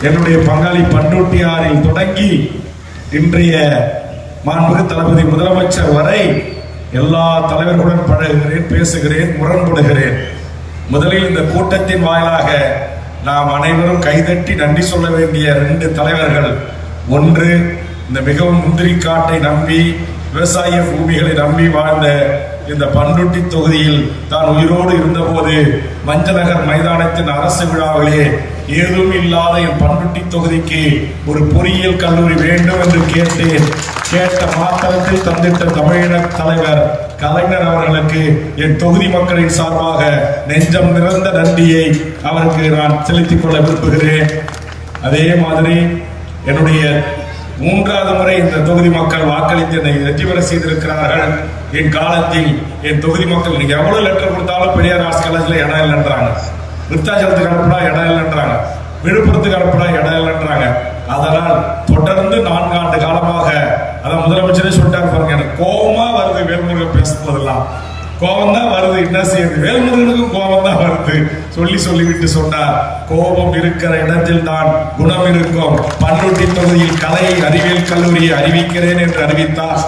என்னுடைய பங்காளி பண்ருட்டியாரில் தொடங்கி இன்றைய மாண்புமிகு தளபதி முதலமைச்சர் வரை எல்லா தலைவர்களுடன் பழகுகிறேன், பேசுகிறேன், முரண்படுகிறேன். முதலில் இந்த கூட்டத்தின் வாயிலாக நாம் அனைவரும் கைதட்டி நன்றி சொல்ல வேண்டிய 2 தலைவர்கள். ஒன்று, இந்த மிகவும் முந்திரி காட்டை நம்பி விவசாய பூமிகளை நம்பி வாழ்ந்த இந்த பண்ருட்டி தொகுதியில் தான் உயிரோடு இருந்தபோது மஞ்சநகர் மைதானத்தின் அரசு விழாவிலே ஏதும் இல்லாத என் பண்ருட்டி தொகுதிக்கு ஒரு பொறியியல் கல்லூரி வேண்டும் என்று கேட்டேன். கேட்ட மாத்திரத்தில் தந்திட்ட தமிழின தலைவர் கலைஞர் அவர்களுக்கு என் தொகுதி மக்களின் சார்பாக நெஞ்சம் நிறைந்த நன்றியை அவருக்கு நான் செலுத்திக் கொள்ள விரும்புகிறேன். அதே மாதிரி என்னுடைய 3வது முறை இந்த தொகுதி மக்கள் வாக்களித்து என்னை வெற்றி பெற செய்திருக்கிறார்கள். என் காலத்தில் என் தொகுதி மக்கள் நீங்க எவ்வளவு லெட்டர் கொடுத்தாலும் பெரியார் ஆர்ட்ஸ் காலேஜ்ல இடம் இல்லைன்றாங்க, விருத்தாச்சலத்துக்கு அனுப்பினா இடம் இல்லைன்றாங்க, விழுப்புரத்துக்கு அனுப்பினா இடம் இல்லைன்றாங்க. அதனால் தொடர்ந்து 4 ஆண்டு காலமாக அதான் முதலமைச்சரே சொல்லிட்டாரு பாருங்க, எனக்கு கோபமா வருது வேல்முருகன் பேசும்போதெல்லாம். கோபம் தான் வருது, என்ன செய்யுது, வேல்முருகனுக்கும் கோபம் தான் வருது. சொல்லிவிட்டு சொன்னார், கோபம் இருக்கிற இடத்தில் தான் குணம் இருக்கும். பண்ருட்டி தொகுதியில் கலை அறிவியல் கல்லூரியை அறிவிக்கிறேன் என்று அறிவித்தார்.